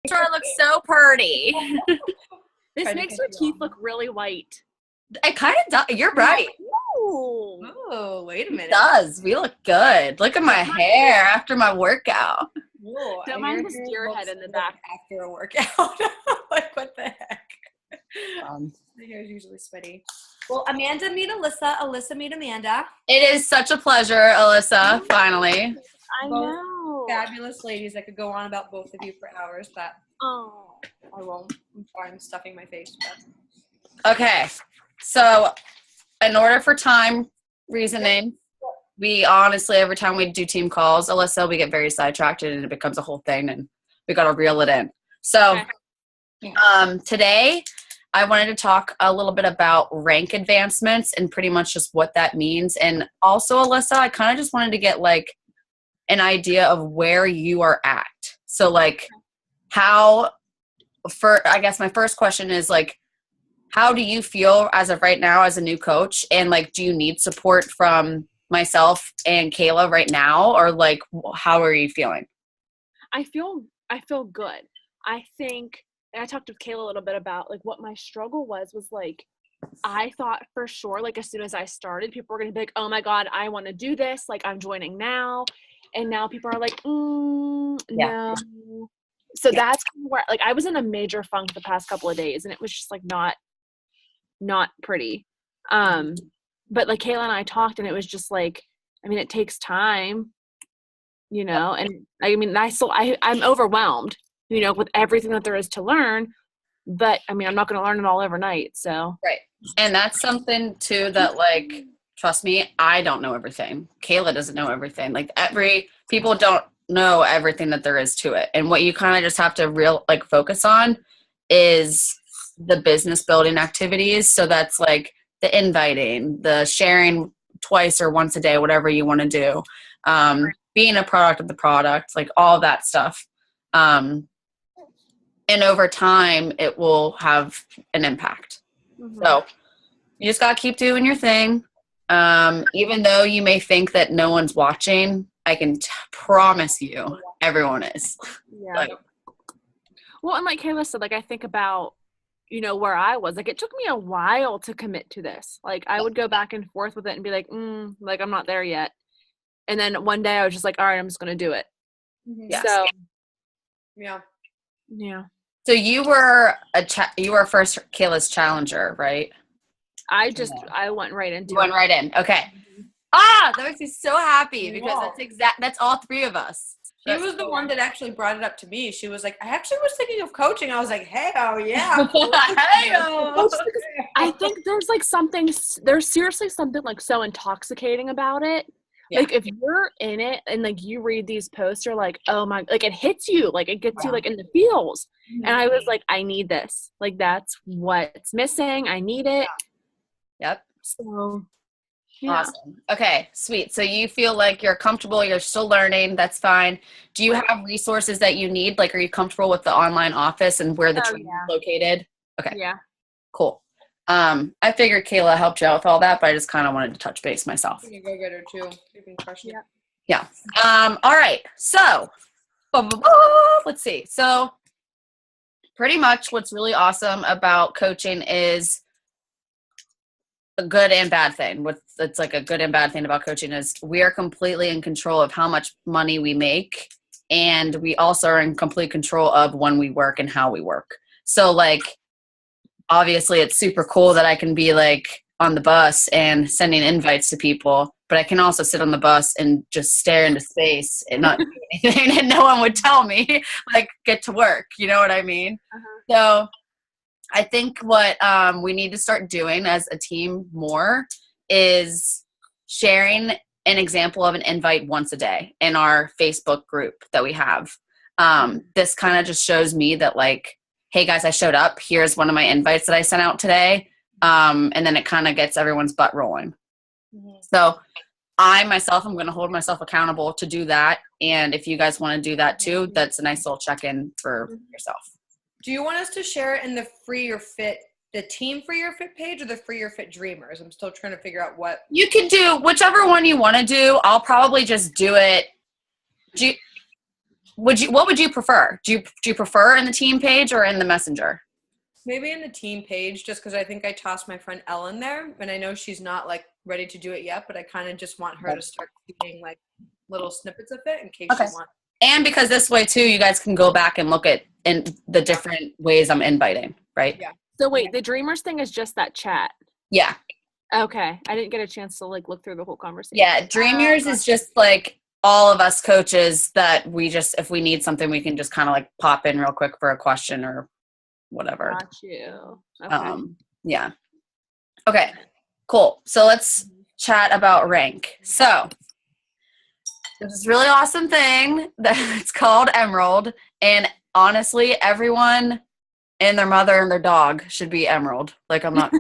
Sure, it looks so pretty. This makes your teeth look really white. It kind of does. You're right. Ooh. Oh, wait a minute. It does. We look good. Look at my hair after my workout. Whoa, Don't mind this deer head in the back. After a workout. Like, what the heck? My hair is usually sweaty. Well, Amanda meet Alyssa. Alyssa meet Amanda. It is such a pleasure, Alyssa, finally. I know. Fabulous ladies. I could go on about both of you for hours, but I won't. I'm sorry, I'm stuffing my face. But. Okay. So, in order for time reasoning, we honestly, every time we do team calls, Alyssa, we get very sidetracked and it becomes a whole thing and we got to reel it in. So, today I wanted to talk a little bit about rank advancements and pretty much just what that means. And also, Alyssa, I kind of just wanted to get like an idea of where you are at. So like I guess my first question is like, how do you feel as of right now as a new coach? And like, do you need support from myself and Kayla right now? Or like, how are you feeling? I feel good. I think, and I talked to Kayla a little bit about like what my struggle was like, I thought for sure, like as soon as I started, people were going to be like, oh my God, I want to do this. Like I'm joining now. And now people are like, no. So that's kind of where, like, I was in a major funk the past couple of days and it was just like not pretty. But like Kayla and I talked and it was just like, I mean, it takes time, you know, and I mean, I'm overwhelmed, you know, with everything that there is to learn, but I mean, I'm not going to learn it all overnight. So. Right. And that's something too that like, trust me, I don't know everything. Kayla doesn't know everything. Like people don't know everything that there is to it. And what you kind of just have to focus on is the business building activities. So that's like the inviting, the sharing twice or once a day, whatever you want to do. Being a product of the product, like all that stuff. And over time it will have an impact. Mm-hmm. So you just got to keep doing your thing. Even though you may think that no one's watching, I can promise you everyone is. Yeah. Like, well, and like Kayla said, like I think about, you know, where I was, like it took me a while to commit to this. Like I would go back and forth with it and be like, like I'm not there yet. And then one day I was just like, all right, I'm just going to do it. Mm-hmm. Yes. So. Yeah. So you were first Kayla's challenger, right? I went right into it. Went right in. Okay. That makes me so happy because that's all three of us. She was the one that actually brought it up to me. She was like, I actually was thinking of coaching. I was like, hey, oh yeah. I think there's seriously something like so intoxicating about it. Yeah. Like if you're in it and like you read these posts, you're like, oh my, like it hits you, like it gets you like in the feels. Mm-hmm. And I was like, I need this. Like that's what's missing. I need it. Yep. So, yeah. Awesome. Okay, sweet. So you feel like you're comfortable, you're still learning, that's fine. Do you have resources that you need? Like, are you comfortable with the online office and where the training is located? Okay. Yeah. Cool. I figured Kayla helped you out with all that, but I just kind of wanted to touch base myself. You go get her too. You can crush it. Yeah. All right. So, let's see. So, pretty much what's really awesome about coaching is a good and bad thing. It's like a good and bad thing about coaching is we are completely in control of how much money we make, and we also are in complete control of when we work and how we work. So, like, obviously it's super cool that I can be like on the bus and sending invites to people, but I can also sit on the bus and just stare into space and not do anything and no one would tell me, like, get to work. You know what I mean? Uh-huh. So I think what we need to start doing as a team more is sharing an example of an invite once a day in our Facebook group that we have. This kind of just shows me that, like, hey guys, I showed up. Here's one of my invites that I sent out today. And then it kind of gets everyone's butt rolling. Mm-hmm. So I myself, I'm going to hold myself accountable to do that. And if you guys want to do that too, that's a nice little check-in for yourself. Do you want us to share it in the Free Your Fit, the Team Free Your Fit page, or the Free Your Fit Dreamers? I'm still trying to figure out what. You can do whichever one you want to do. I'll probably just do it. what would you prefer? Do you prefer in the team page or in the messenger? Maybe in the team page, just because I think I tossed my friend Ellen there, and I know she's not like ready to do it yet, but I kind of just want her to start doing like little snippets of it in case she wants. And because this way too, you guys can go back and look at in the different ways I'm inviting, right? Yeah. So wait, the Dreamers thing is just that chat. Yeah. Okay, I didn't get a chance to like look through the whole conversation. Yeah, Dreamers is just like all of us coaches that we just, if we need something, we can just kind of like pop in real quick for a question or whatever. Got you. Okay. Yeah. Okay, cool. So let's chat about rank. So there's this really awesome thing that's called Emerald, and honestly, everyone and their mother and their dog should be Emerald. Like, I'm not.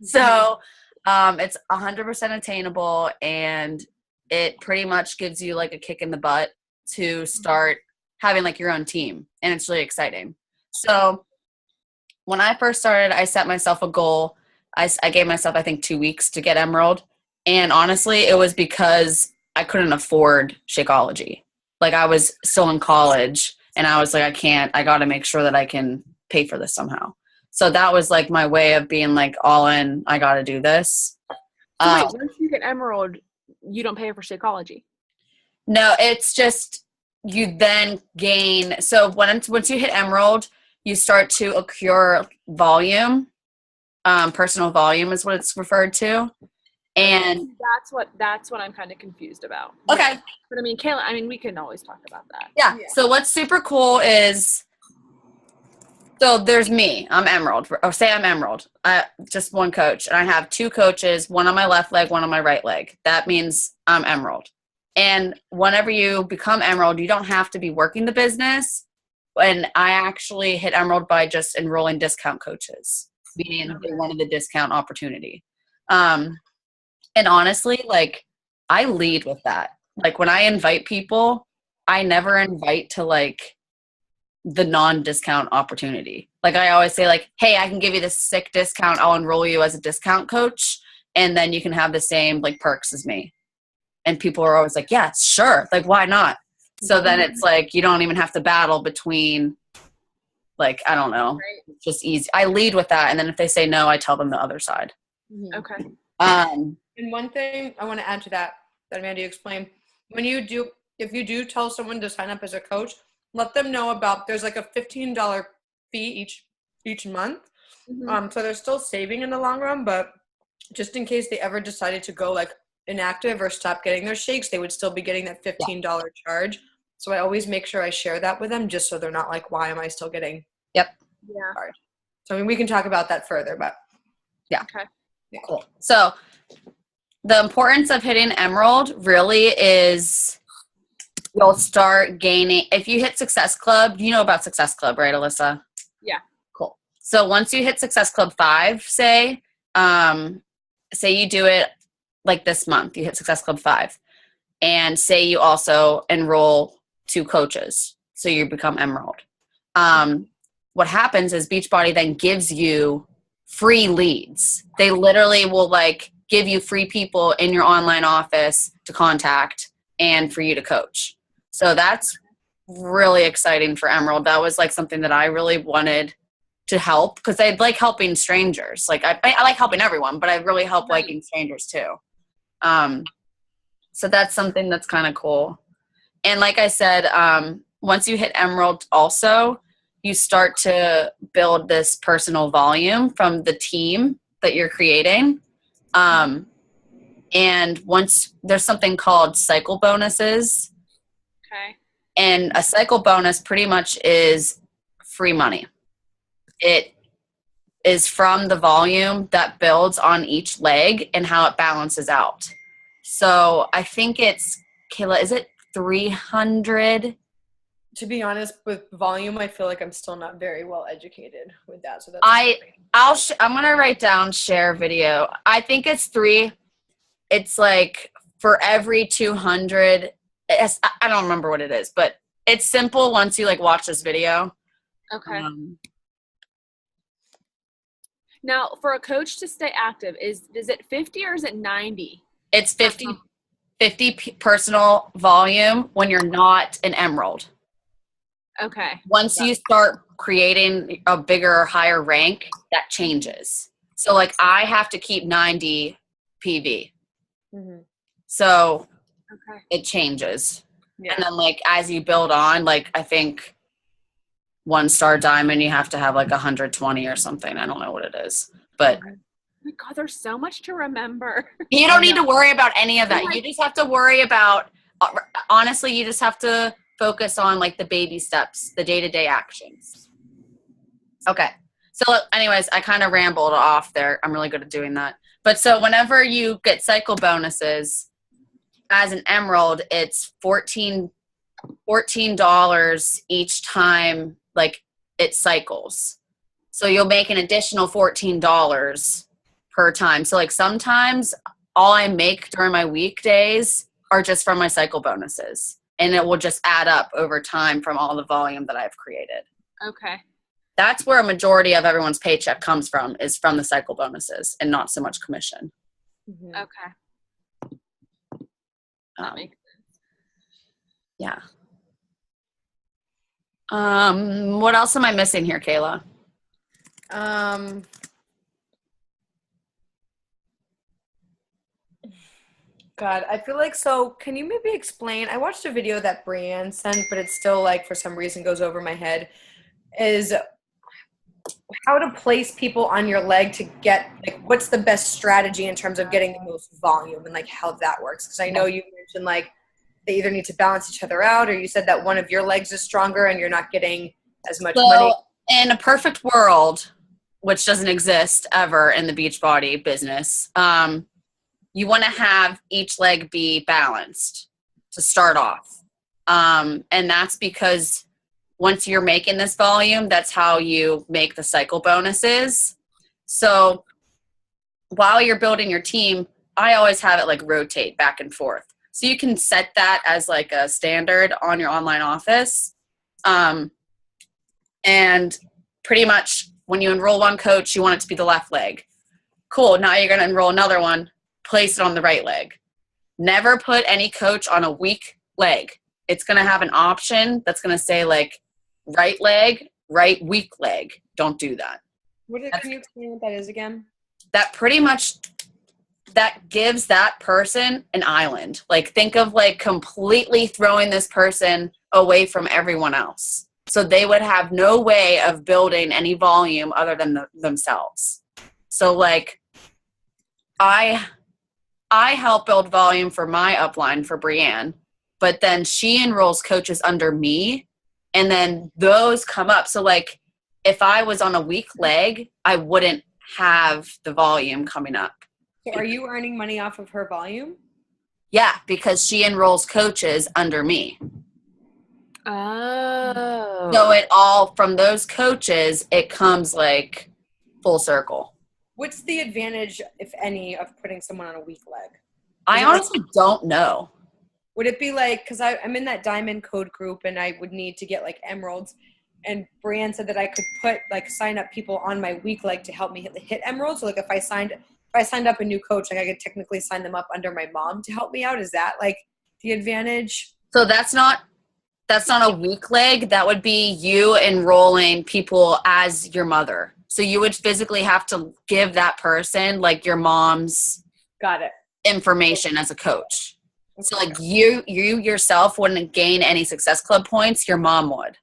So it's 100% attainable, and it pretty much gives you like a kick in the butt to start having like your own team, and it's really exciting. So when I first started, I set myself a goal. I gave myself, I think, 2 weeks to get Emerald, and honestly, it was because I couldn't afford Shakeology. Like, I was still in college, and I was like, I got to make sure that I can pay for this somehow. So that was like my way of being like all in, I got to do this. So wait, once you get Emerald, you don't pay for Shakeology? No, it's just you then gain. So once you hit Emerald, you start to accrue volume. Personal volume is what it's referred to. And that's what I'm kind of confused about. Okay. But I mean, Kayla, we can always talk about that. Yeah. So what's super cool is, so there's me, I'm Emerald, or say I'm Emerald, just one coach, and I have 2 coaches, one on my left leg, one on my right leg. That means I'm Emerald. And whenever you become Emerald, you don't have to be working the business. And I actually hit Emerald by just enrolling discount coaches, meaning they wanted the discount opportunity. And honestly, like, I lead with that. Like, when I invite people, I never invite to like the non-discount opportunity. Like, I always say like, hey, I can give you this sick discount. I'll enroll you as a discount coach, and then you can have the same like perks as me. And people are always like, yeah, sure. Like, why not? So then it's like, you don't even have to battle between, like, I don't know, it's just easy. I lead with that. And then if they say no, I tell them the other side. Okay. And one thing I want to add to that Amanda, you explained, if you do tell someone to sign up as a coach, let them know about, there's like a $15 fee each month. Mm-hmm. So they're still saving in the long run, but just in case they ever decided to go like inactive or stop getting their shakes, they would still be getting that $15 charge. So I always make sure I share that with them, just so they're not like, why am I still getting charged? So we can talk about that further, but Okay. Yeah. Cool. So the importance of hitting Emerald really is you'll start gaining. If you hit Success Club, you know about Success Club, right, Alyssa? Yeah. Cool. So once you hit Success Club 5, say you do it like this month, you hit Success Club 5, and say you also enroll 2 coaches, so you become Emerald. What happens is Beachbody then gives you free leads. They literally will like give you free people in your online office to contact and for you to coach. So that's really exciting for Emerald. That was like something that I really wanted to help, because I like helping strangers. Like I like helping everyone, but I really help liking strangers too. So that's something that's kind of cool. And like I said, once you hit Emerald also, you start to build this personal volume from the team that you're creating. And once there's something called cycle bonuses. Okay. And a cycle bonus pretty much is free money. It is from the volume that builds on each leg and how it balances out. So I think it's, Kayla, is it 300? To be honest, with volume, I feel like I'm still not very well educated with that. So that's I'm gonna write down share video. I think it's 3. It's like for every 200. I don't remember what it is, but it's simple once you like watch this video. Okay. Now, for a coach to stay active, is it 50 or is it 90? It's 50 personal volume when you're not an Emerald. Okay. Once you start creating a bigger, higher rank, that changes. So like I have to keep 90 PV. Mm-hmm. So Okay. it changes. Yeah. And then like as you build on, like I think 1-star diamond, you have to have like 120 or something. I don't know what it is. But Oh my God, there's so much to remember. you don't need to worry about any of that. You just have to worry about, honestly, you just have to focus on like the baby steps, the day-to-day actions. Okay. So anyways, I kind of rambled off there. I'm really good at doing that. But so whenever you get cycle bonuses as an emerald, it's $14 each time like it cycles. So you'll make an additional $14 per time. So like sometimes all I make during my weekdays are just from my cycle bonuses, and it will just add up over time from all the volume that I've created. Okay. That's where a majority of everyone's paycheck comes from, is from the cycle bonuses and not so much commission. Mm-hmm. Okay. That makes sense. Yeah. What else am I missing here, Kayla? God, I feel like, so can you maybe explain? I watched a video that Brienne sent, but it's still like for some reason goes over my head, is how to place people on your leg to get, like, what's the best strategy in terms of getting the most volume and like how that works. Because I know you mentioned like they either need to balance each other out, or you said that one of your legs is stronger and you're not getting as much money. In a perfect world, which doesn't exist ever in the Beachbody business, you want to have each leg be balanced to start off. And that's because once you're making this volume, that's how you make the cycle bonuses. So while you're building your team, I always have it like rotate back and forth. So you can set that as like a standard on your online office. And pretty much when you enroll one coach, you want it to be the left leg. Cool. Now you're going to enroll another one. Place it on the right leg. Never put any coach on a weak leg. It's going to have an option that's going to say like right leg, right weak leg. Don't do that. Can you explain what that is again? That pretty much, that gives that person an island. Like think of like completely throwing this person away from everyone else. So they would have no way of building any volume other than themselves. So like I help build volume for my upline for Brienne, but then she enrolls coaches under me, and then those come up. So like if I was on a weak leg, I wouldn't have the volume coming up. So are you earning money off of her volume? Yeah, because she enrolls coaches under me. Oh. So it all, from those coaches, it comes like full circle. What's the advantage, if any, of putting someone on a weak leg? I honestly don't know. Would it be like, because I'm in that diamond code group and I would need to get like emeralds, and Brienne said that I could put like sign up people on my weak leg to help me hit emeralds. So like if I signed up a new coach, like I could technically sign them up under my mom to help me out. Is that like the advantage? So that's not a weak leg. That would be you enrolling people as your mother. So you would physically have to give that person like your mom's Got it. information as a coach. So like you yourself wouldn't gain any Success Club points. Your mom would.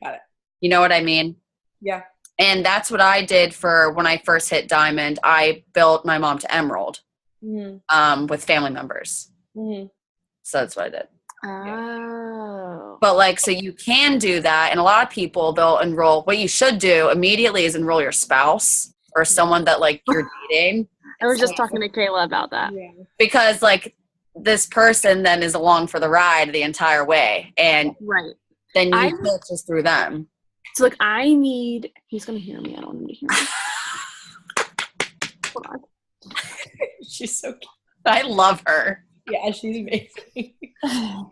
Got it. You know what I mean? Yeah. And that's what I did for when I first hit Diamond. I built my mom to Emerald with family members. Mm-hmm. So that's what I did. Oh. But like, so you can do that. And a lot of people, they'll enroll. What you should do immediately is enroll your spouse or someone that like you're dating. I was just talking to Kayla about that. Yeah. Because like this person then is along for the ride the entire way. And right. Then you purchase through them. So like he's going to hear me. I don't want him to hear me. Hold on. She's so cute. I love her. Yeah, she's amazing. I'm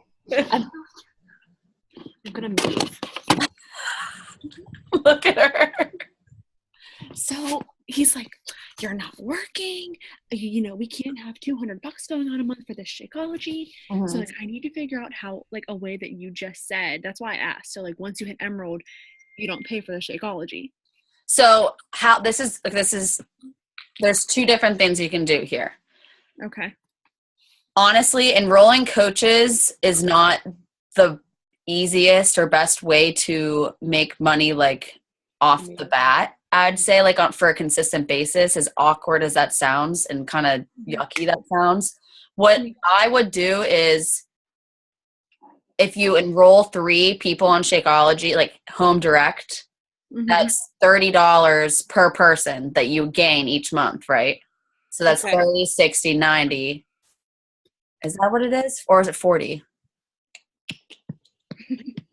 going to move. Look at her. So he's like, you're not working. We can't have $200 going on a month for this Shakeology. So like, I need to figure out how, like, a way that you just said. That's why I asked. So like, once you hit Emerald, you don't pay for the Shakeology. So how this is there's two different things you can do here. Okay. Honestly, enrolling coaches is not the easiest or best way to make money, like, off the bat. I'd say, like, for a consistent basis, as awkward as that sounds and kind of yucky that sounds. What I would do is, if you enroll 3 people on Shakeology, like home direct, that's $30 per person that you gain each month, right? So that's 30, 60, 90. Is that what it is? Or is it 40?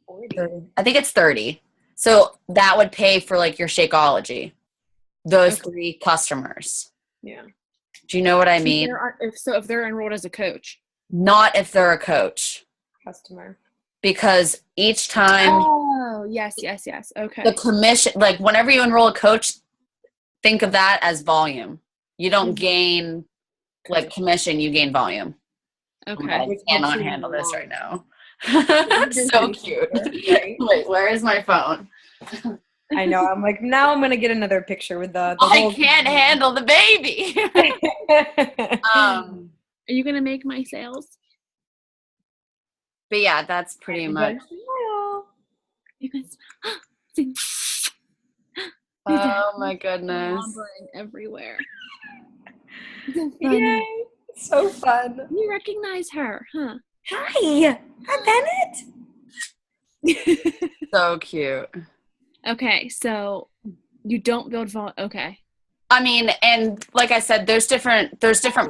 40. I think it's 30. So that would pay for, like, your Shakeology. Those 3 customers. Yeah. Do you know what I mean? If they're enrolled as a coach. Not if they're a coach. Customer. Because each time. Oh, yes. Okay. The commission, like, whenever you enroll a coach, think of that as volume. You don't gain, like, commission, you gain volume. Okay. I cannot handle this right now. So cute. Wait, where is my phone? I know. I'm like, now I'm going to get another picture with the I can't handle the baby. Are you going to make my sales? But yeah, that's pretty much. You can Oh my goodness. Slobbering everywhere. Yay. So fun. You recognize her, huh? Hi, I'm Bennett. So cute. Okay, so you don't build okay. I mean, and like I said, there's different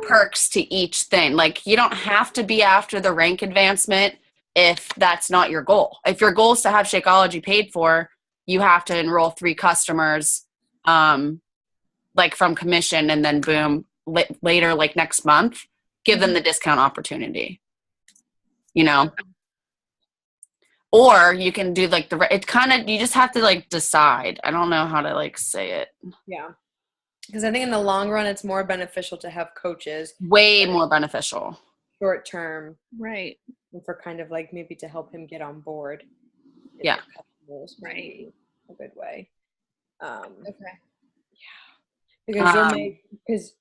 perks to each thing. Like, you don't have to be after the rank advancement if that's not your goal. If your goal is to have Shakeology paid for, you have to enroll 3 customers, like, from commission, and then boom, later, like next month, give them the discount opportunity. Or you can do, like, you just have to, like, decide. I don't know how to, like, say it. Yeah. Because I think in the long run, it's more beneficial to have coaches. Way more beneficial. Short term. Right. And for kind of, like, maybe to help him get on board. Yeah. Right. A good way. Okay. Yeah. Because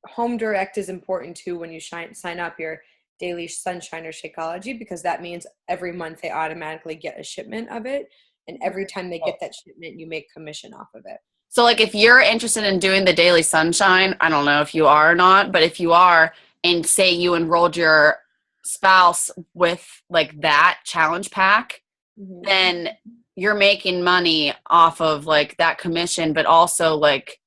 home direct is important too when you sign up your daily Sunshine or Shakeology, because that means every month they automatically get a shipment of it. And every time they get that shipment, you make commission off of it. So, like, if you're interested in doing the Daily Sunshine, I don't know if you are or not, but if you are, and say you enrolled your spouse with, like, that challenge pack, then you're making money off of, like, that commission, but also, like,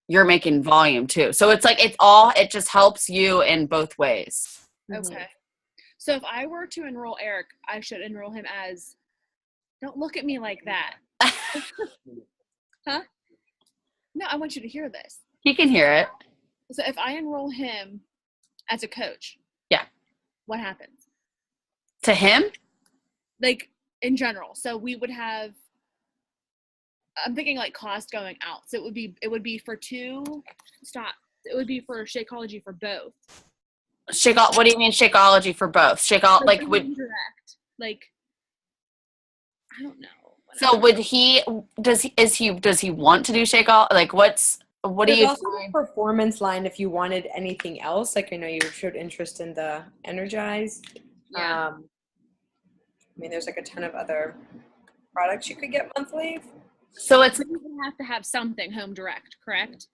you're making volume too. So it's like, it just helps you in both ways. Okay. So if I were to enroll Eric, I should enroll him as, don't look at me like that. Huh? No, I want you to hear this. He can hear it. So if I enroll him as a coach. Yeah. What happens? To him? Like, in general. So we would have, I'm thinking, like, cost going out. So it would be for 2, it would be for Shakeology for both. What do you mean Shakeology for both? Like, direct. Like, I don't know. So would he, does he want to do Shakeology? Like, what do you? There's also a performance line if you wanted anything else. Like, I know you showed interest in the Energize. Yeah. I mean, there's, like, a ton of other products you could get monthly. So it's, you have to have something home direct, correct?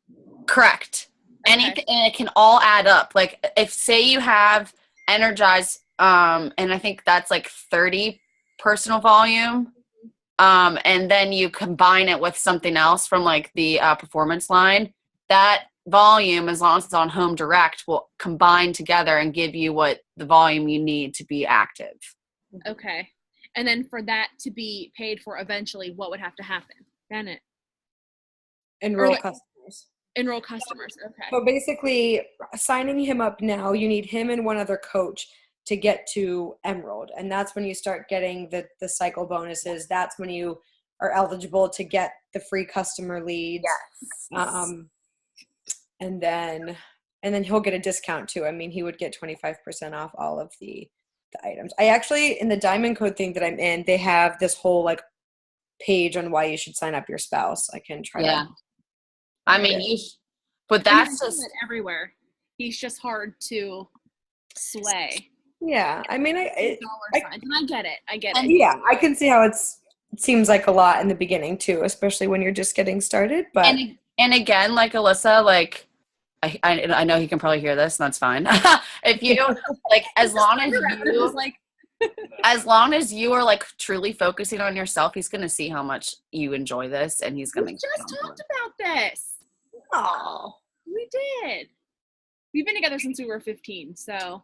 Correct. Okay. Anything, and it can all add up. Like, if, say, you have Energize, and I think that's like 30 personal volume, and then you combine it with something else from, like, the performance line, that volume, as long as it's on home direct, will combine together and give you what the volume you need to be active. Okay. And then for that to be paid for eventually, what would have to happen? Bennett. Enroll customers. Enroll customers. Okay. So basically, signing him up now, you need him and one other coach to get to Emerald. And that's when you start getting the cycle bonuses. That's when you are eligible to get the free customer leads. Yes. and then he'll get a discount too. I mean, he would get 25% off all of the items. I actually, in the Diamond Code thing that I'm in, they have this whole like page on why you should sign up your spouse. I can try Yeah. to. I mean, but that's He's just everywhere. He's just hard to sway. Yeah, I mean, Dollar signs, and I get it. I get it. yeah, I can see how it seems like a lot in the beginning too, especially when you're just getting started. But and again, like Alyssa, like I know he can probably hear this, and that's fine. If you like, as long as you are like truly focusing on yourself, he's gonna see how much you enjoy this, and he's gonna. We just talked about this. oh, We did. We've been together since we were 15, so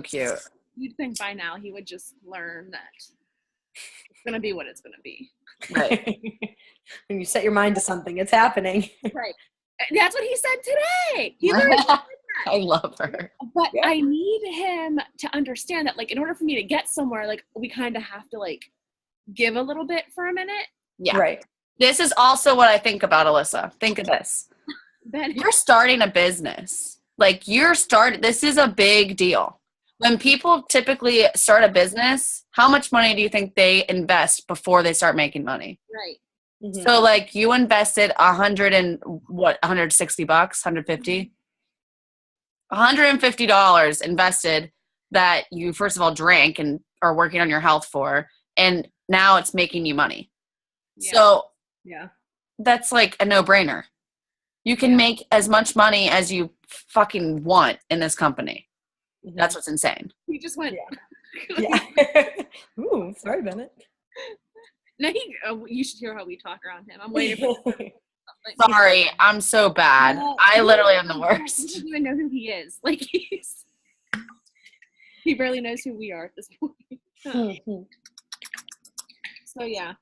cute. you'd think by now he would just learn that it's gonna be what it's gonna be. Right. When you set your mind to something, it's happening. Right. And that's what he said today. He literally said that. I love her. But Yeah. I need him to understand that, like, in order for me to get somewhere, like, we kind of have to, like, give a little bit for a minute. Yeah. Right. This is also what I think about Alyssa. Think of this. Then You're starting a business. Like this is a big deal. When people typically start a business, how much money do you think they invest before they start making money? right. Mhm. So like you invested $160, $150? $150 invested that you first of all drank and are working on your health for, and now it's making you money. Yeah. So Yeah. that's like a no-brainer. You can make as much money as you fucking want in this company. Mhm. That's what's insane. He just went. Yeah. Ooh, sorry, Bennett. No, you should hear how we talk around him. I'm waiting for something. Sorry, I'm so bad. No, I literally am the He worst. doesn't even know who he is. Like, he barely knows who we are at this point. Mhm. So yeah,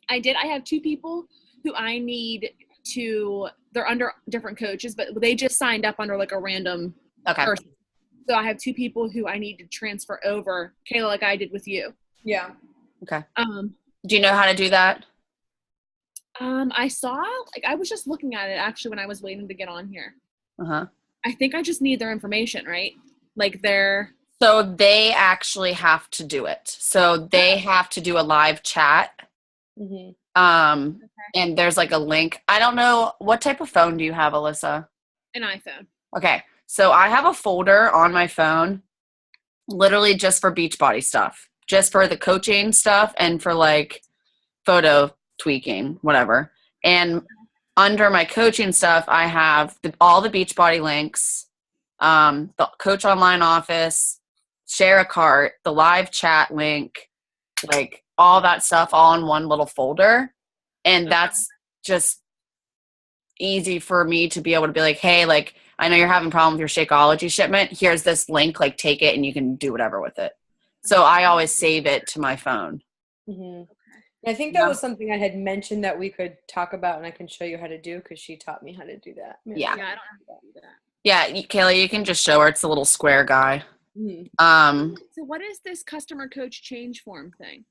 I have 2 people who I need to, they're under different coaches, but they just signed up under like a random Okay. person. So I have 2 people who I need to transfer over, Kayla, like I did with you. Yeah. Okay. Um, Do you know how to do that? I saw, like, I was just looking at it actually when I was waiting to get on here. Uh-huh. I think I just need their information, right? Like So they actually have to do it. So they have to do a live chat. Mhm. And there's like a link. I don't know, what type of phone do you have, Alyssa? an iPhone. Okay. So I have a folder on my phone literally just for Beachbody stuff, just for the coaching stuff and for like photo tweaking, whatever. And under my coaching stuff, I have all the Beachbody links, the Coach Online Office, Share a Cart, the live chat link, like all that stuff all in one little folder. And that's just easy for me to be able to be like, hey, like, I know you're having a problem with your Shakeology shipment. Here's this link, like take it and you can do whatever with it. So I always save it to my phone. Mhm. I think that was something I had mentioned that we could talk about, and I can show you how to do because she taught me how to do that. Yeah. Yeah, I don't have to do that. Yeah, Kayla, you can just show her. It's the little square guy. Mhm. So what is this customer coach change form thing?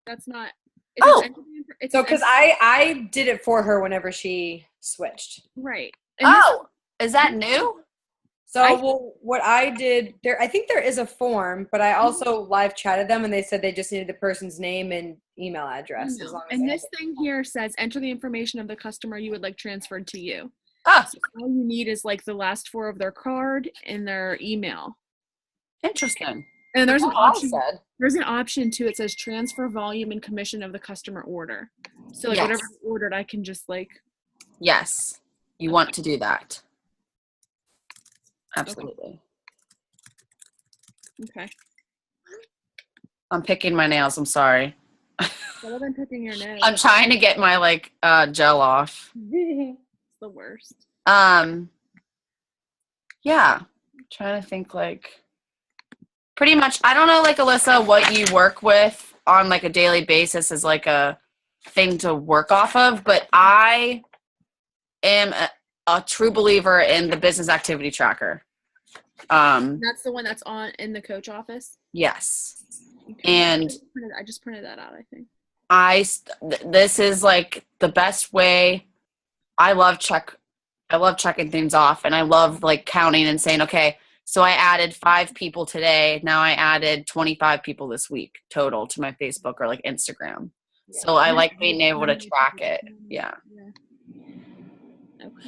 That's not. It's So because I did it for her whenever she switched. right. Is that new? So what I did there, I think there is a form, but I also live chatted them, and they said they just needed the person's name and email address. As long as And they this thing here says enter the information of the customer you would like transferred to you. Oh, So all you need is like the last 4 of their card and their email. interesting. And there's an That's what I option. said. There's an option too. It says transfer volume and commission of the customer order. So like whatever Yes. you ordered, I can just like. Yes, you want to do that. Absolutely. Okay. I'm picking my nails. I'm sorry. Rather than picking your nose, I'm trying to get my like gel off. it's the worst. Yeah. I'm trying to think like pretty much. I don't know, like Alyssa, what you work with on like a daily basis is like a thing to work off of, but I am a true believer in the business activity tracker. That's the one that's on in the coach office. Yes. Okay. And I just printed that out, I think. this is like the best way. I love I love checking things off, and I love like counting and saying, okay, so I added 5 people today. Now I added 25 people this week total to my Facebook or like Instagram. Yeah. So I like being able to track it. Yeah.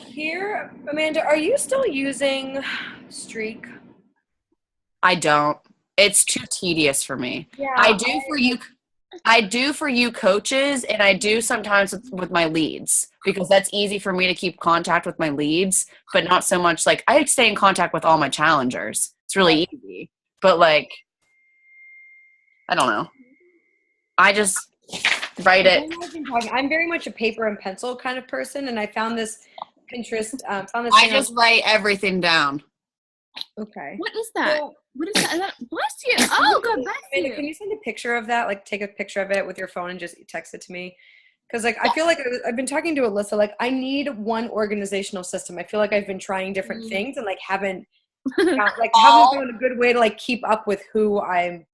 Here, Amanda, are you still using Streak? I don't. It's too tedious for me. Yeah. I do for you coaches, and I do sometimes with my leads, because that's easy for me to keep contact with my leads, but not so much like I stay in contact with all my challengers. It's really easy. But like, I don't know. I just write it. I'm very much a paper and pencil kind of person, and I found this Pinterest. I just write everything down. Okay. What is that? What is that? Bless you. Oh, God bless Amanda, you. can you send a picture of that? Like, take a picture of it with your phone and just text it to me. Because, like, I feel like I've been talking to Alyssa. Like, I need one organizational system. I feel like I've been trying different things and, like, haven't found a good way to, like, keep up with who I'm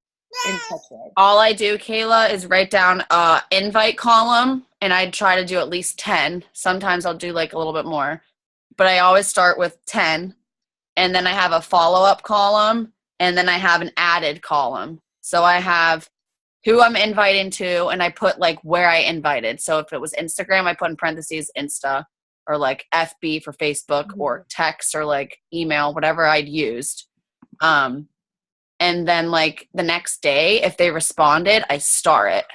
in touch with. All I do, Kayla, is write down a invite column, and I try to do at least 10. Sometimes I'll do, like, a little bit more. But I always start with 10. And then I have a follow-up column, and then I have an added column. So I have who I'm inviting to, and I put like where I invited. So if it was Instagram, I put in parentheses Insta, or like FB for Facebook, or text, or like email, whatever I'd used. And then like the next day, if they responded, I star it,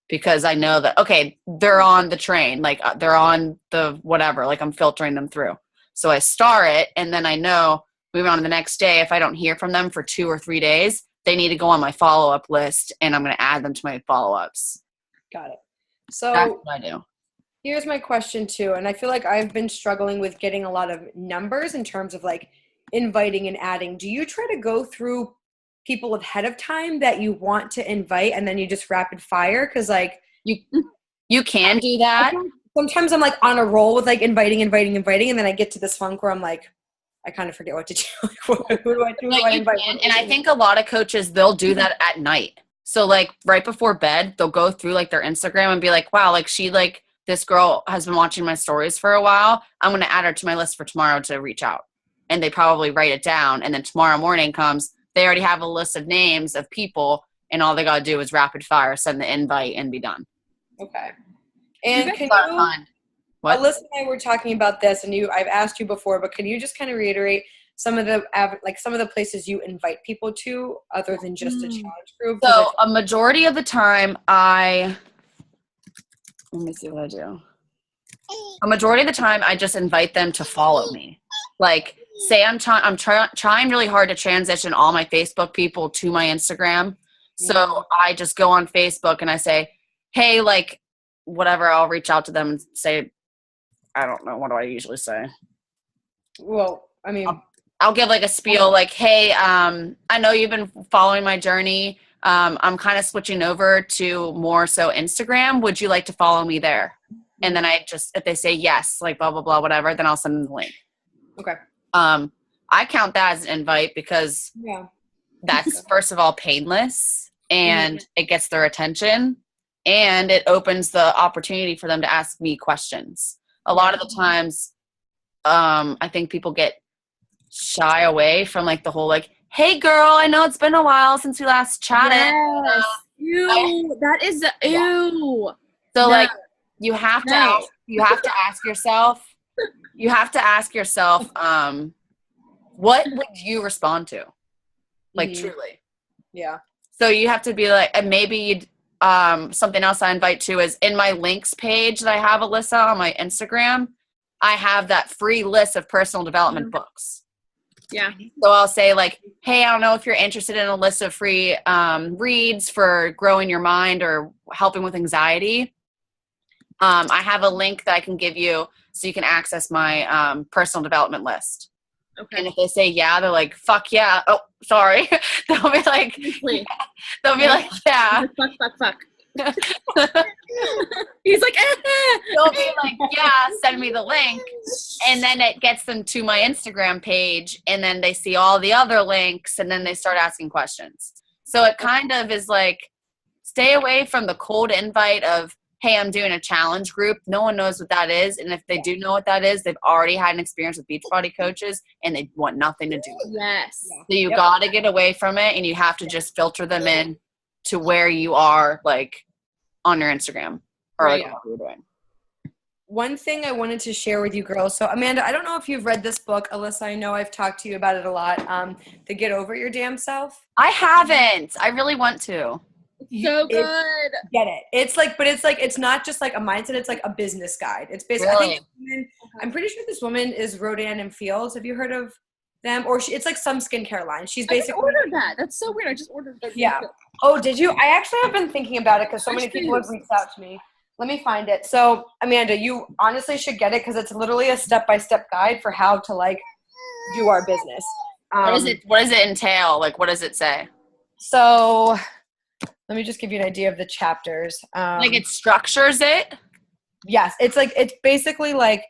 because I know that, okay, they're on the train, like they're on the whatever, like I'm filtering them through. So I star it, and then I know moving on to the next day, if I don't hear from them for 2 or 3 days, they need to go on my follow-up list, and I'm going to add them to my follow-ups. Got it. So that's what I do. Here's my question too, and I feel like I've been struggling with getting a lot of numbers in terms of like inviting and adding. Do you try to go through people ahead of time that you want to invite, and then you just rapid fire? Because like you can do that. Sometimes I'm like on a roll with like inviting, and then I get to this funk where I'm like, I kind of forget what to do. Like, who do I invite? And I think a lot of coaches, they'll do that at night. So like right before bed, they'll go through like their Instagram and be like, wow, like this girl has been watching my stories for a while. I'm going to add her to my list for tomorrow to reach out. And they probably write it down. And then tomorrow morning comes, they already have a list of names of people, and all they got to do is rapid fire, send the invite, and be done. Okay. And can What? Alyssa and I were talking about this, and I've asked you before, but can you just kind of reiterate some of the places you invite people to other than just a challenge group? So a majority of the time let me see what I do. A majority of the time I just invite them to follow me. Like say I'm trying really hard to transition all my Facebook people to my Instagram. So I just go on Facebook and I say, hey, like whatever, I'll reach out to them and say, I don't know, what do I usually say? Well, I mean, I'll give like a spiel like, hey, I know you've been following my journey. I'm kind of switching over to more so Instagram. Would you like to follow me there? And then if they say yes, like blah, blah, blah, whatever, then I'll send them the link. Okay. I count that as an invite because that's first of all painless, and it gets their attention, and it opens the opportunity for them to ask me questions. A lot of the times, I think people get shy away from like the whole like, hey girl, I know it's been a while since we last chatted. Yes. Ew, that is ew. So like you have to ask yourself, what would you respond to? Like truly. Yeah. So you have to be like, and maybe something else I invite to is in my links page that I have, Alyssa, on my Instagram, I have that free list of personal development books. Yeah. So I'll say like, hey, I don't know if you're interested in a list of free reads for growing your mind or helping with anxiety. I have a link that I can give you so you can access my personal development list. Okay. And if they say yeah, they're like, fuck yeah. Oh, sorry. They'll be like, yeah. Fuck. He's like, they'll be like, yeah, send me the link. And then it gets them to my Instagram page, and then they see all the other links, and then they start asking questions. So it kind of is like, stay away from the cold invite of, hey, I'm doing a challenge group, no one knows what that is. And if they do know what that is, they've already had an experience with Beachbody coaches and they want nothing to do with it. Yes. So you got to get away from it, and you have to just filter them in to where you are, like on your Instagram or like what you're doing. One thing I wanted to share with you girls. So Amanda, I don't know if you've read this book. Alyssa, I know I've talked to you about it a lot. The Get Over Your Damn Self. I haven't. I really want to. So good. Get it. It's like, but it's not just like a mindset. It's like a business guide. It's basically, Really? I think this woman, I'm pretty sure this woman is Rodan and Fields. Have you heard of them? Or it's like some skincare line. She's I just basically ordered that. That's so weird. I just ordered that. Yeah. Oh, did you? I actually have been thinking about it because so many people have reached out to me. Let me find it. So, Amanda, you honestly should get it because it's literally a step-by-step guide for how to, like, do our business. What does it entail? Like, what does it say? So, let me just give you an idea of the chapters. Like, it structures it? Yes. It's basically like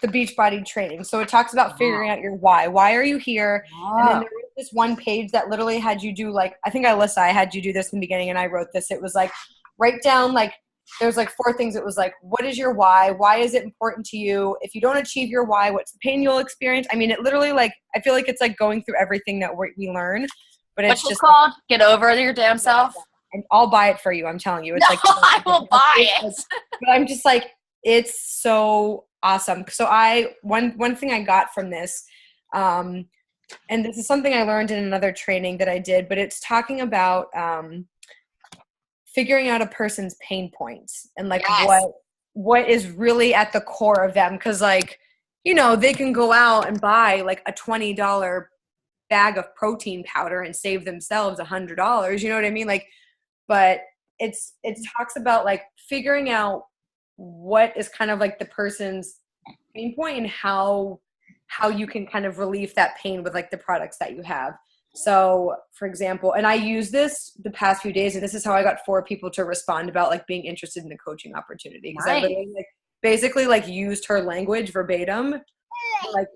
the Beachbody training. So, it talks about figuring out your why. Why are you here? And then there was this one page that literally had you do, like, I think I had you do this in the beginning, and I wrote this. It was like, write down, like, there's like 4 things. It was like, what is your why? Why is it important to you? If you don't achieve your why, what's the pain you'll experience? I mean, it literally, like, I feel like it's like going through everything that we learn, but it's What's just it called? Get Over Your Damn Self? And I'll buy it for you. I'm telling you. It's No, like, I will buy it. But I'm just like, it's so awesome. So one thing I got from this, and this is something I learned in another training that I did, but it's talking about, figuring out a person's pain points and like what is really at the core of them. Cause like, you know, they can go out and buy like a $20 bag of protein powder and save themselves $100. You know what I mean? Like, but it talks about like figuring out what is kind of like the person's pain point and how you can kind of relieve that pain with like the products that you have. So, for example, and I used this the past few days, and this is how I got 4 people to respond about like being interested in the coaching opportunity. Because I literally like basically like used her language verbatim. Like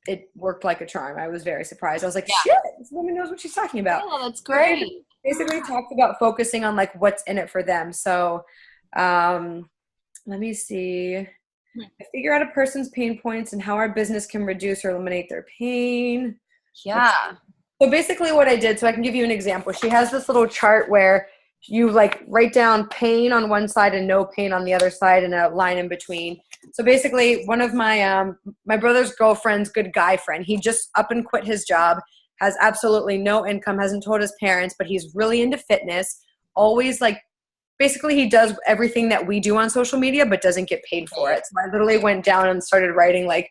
it worked like a charm. I was very surprised. I was like, shit, this woman knows what she's talking about. Yeah, that's great. Basically talked about focusing on like what's in it for them. So let me see. I figure out a person's pain points and how our business can reduce or eliminate their pain. Yeah. So basically what I did, so I can give you an example. She has this little chart where you like write down pain on one side and no pain on the other side and a line in between. So basically one of my my brother's girlfriend's good guy friend, he just up and quit his job, has absolutely no income, hasn't told his parents, but he's really into fitness. Always like, basically he does everything that we do on social media, but doesn't get paid for it. So I literally went down and started writing like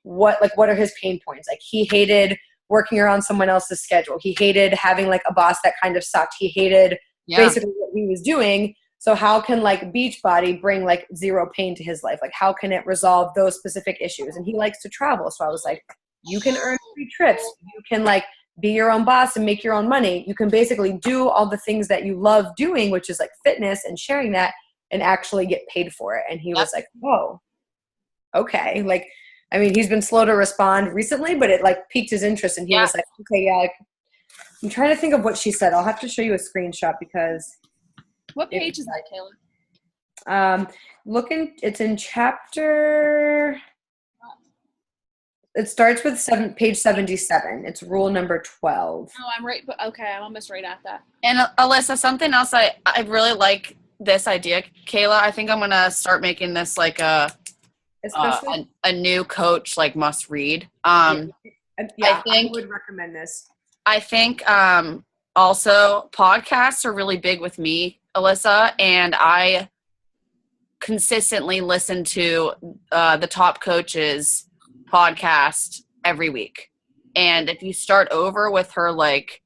what are his pain points? Like he hated working around someone else's schedule. He hated having like a boss that kind of sucked. He hated basically what he was doing. So how can like Beachbody bring like 0 pain to his life? Like how can it resolve those specific issues? And he likes to travel. So I was like, you can earn free trips. You can like be your own boss and make your own money. You can basically do all the things that you love doing, which is like fitness and sharing that, and actually get paid for it. And he was like, whoa, okay. Like, I mean, he's been slow to respond recently, but it like piqued his interest, and he was like, okay, yeah. Like, I'm trying to think of what she said. I'll have to show you a screenshot because. What page is that, Kayla? It's in chapter. It starts with page 77. It's rule number 12. Oh, I'm right. But okay, I'm almost right at that. And Alyssa, something else I really like this idea, Kayla. I think I'm gonna start making this like a new coach like must read. I would recommend this. I think also podcasts are really big with me, Alyssa, and I consistently listen to the Top Coaches podcast every week. And if you start over with her like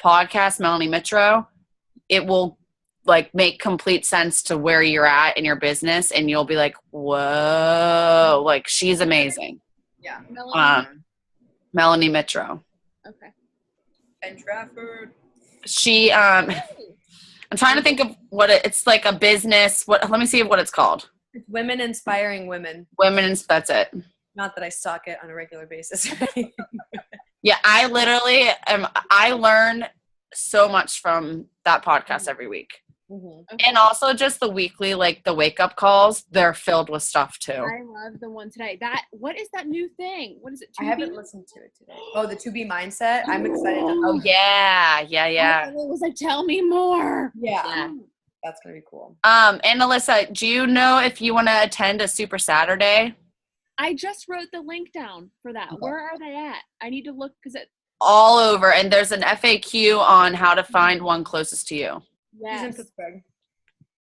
podcast, Melanie Mitro, it will like make complete sense to where you're at in your business, and you'll be like, whoa, like she's amazing. Yeah. Melanie Mitro. Okay. Ben Trafford. She I'm trying to think of what it's like a business. Let me see what it's called. It's Women Inspiring Women. That's it. Not that I stalk it on a regular basis. Yeah, I literally I learn so much from that podcast every week. Mhm. Okay. And also just the weekly, like the wake up calls, they're filled with stuff too. I love the one today. What is that new thing? What is it? I haven't 2B? listened to it today. Oh, the 2B mindset. I'm excited to. Oh yeah, yeah. It was like, tell me more. Yeah, Yeah. that's gonna be cool. And Alyssa, do you know if you want to attend a Super Saturday? I just wrote the link down for that. Okay. Where are they at? I need to look because it. All over, and there's an FAQ on how to find one closest to you. He's in Yes. Pittsburgh.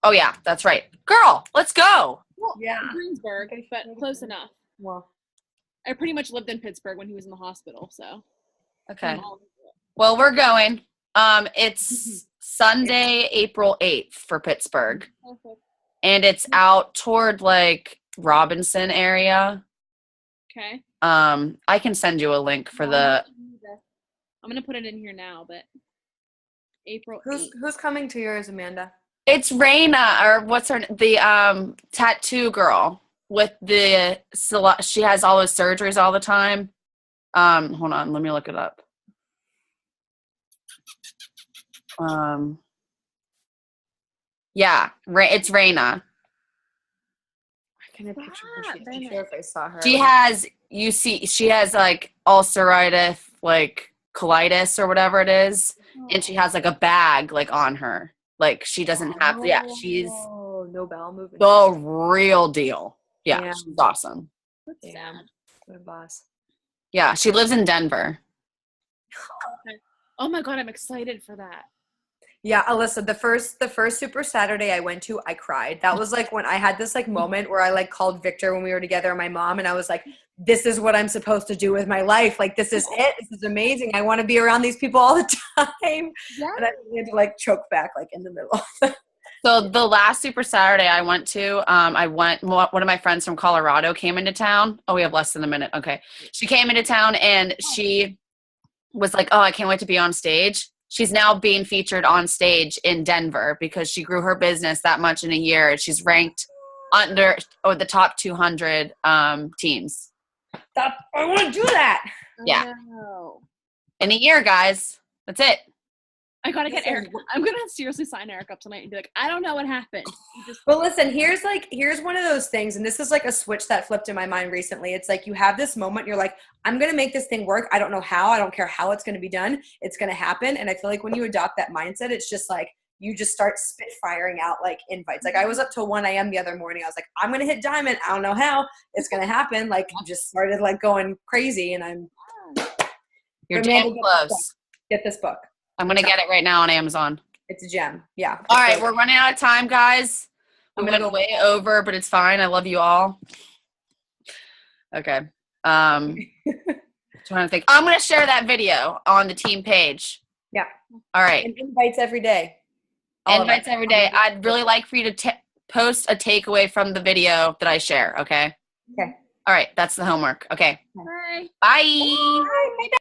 Oh yeah, that's right. Girl, let's go. Well, Yeah. Greensburg, Okay. but close enough. Well, I pretty much lived in Pittsburgh when he was in the hospital, so. Okay. I'm all- Well, we're going. It's Sunday, April 8th for Pittsburgh. Perfect. And it's out toward like Robinson area. Okay. I can send you a link for the I'm gonna put it in here now, but April 8th. who's coming to yours, Amanda? it's Raina, or what's her the tattoo girl with the she has all those surgeries all the time. Hold on, let me look it up. Yeah, it's Raina. I can't picture her. Stop, I'm Bennett. sure if I saw her. She has like ulcerative, like colitis or whatever it is, and she has like a bag like on her. Like she doesn't have, she's Oh, no bowel movement. the real deal. Yeah, Yeah. she's awesome. That's Damn. sad. What a boss. Yeah, she lives in Denver. Oh my god, I'm excited for that. Yeah, Alyssa, the first Super Saturday I went to, I cried. That was like when I had this like moment where I like called Victor when we were together and my mom, and I was like, this is what I'm supposed to do with my life. Like, this is it. This is amazing. I want to be around these people all the time. Yeah. And I had to like choke back like in the middle. So the last Super Saturday I went to, one of my friends from Colorado came into town. Oh, we have less than a minute. Okay. She came into town and she was like, oh, I can't wait to be on stage. She's now being featured on stage in Denver because she grew her business that much in a year. She's ranked under the top 200 teams. I want to do that. Yeah. Oh. In a year, guys. That's it. I gotta get Listen, Eric. I'm gonna seriously sign Eric up tonight and be like, I don't know what happened. You just But listen, here's one of those things, and this is like a switch that flipped in my mind recently. It's like you have this moment, you're like, I'm gonna make this thing work. I don't know how, I don't care how it's gonna be done. It's gonna happen. And I feel like when you adopt that mindset, it's just like you just start spitfiring out like invites. Like I was up till 1 a.m. the other morning. I was like, I'm gonna hit diamond. I don't know how it's gonna happen. Like just started like going crazy, and I'm You're Amanda, damn close. get this book. I'm going to get it right now on Amazon. It's a gem. Yeah. All right, we're running out of time, guys. We I'm went gonna go- way over, but it's fine. I love you all. Okay. Trying to think. I'm going to share that video on the team page. Yeah. All right. And invites every day. All of Invites it. every day. I'd really like for you to post a takeaway from the video that I share, okay? Okay. All right, that's the homework. Okay. Bye. Bye. Bye.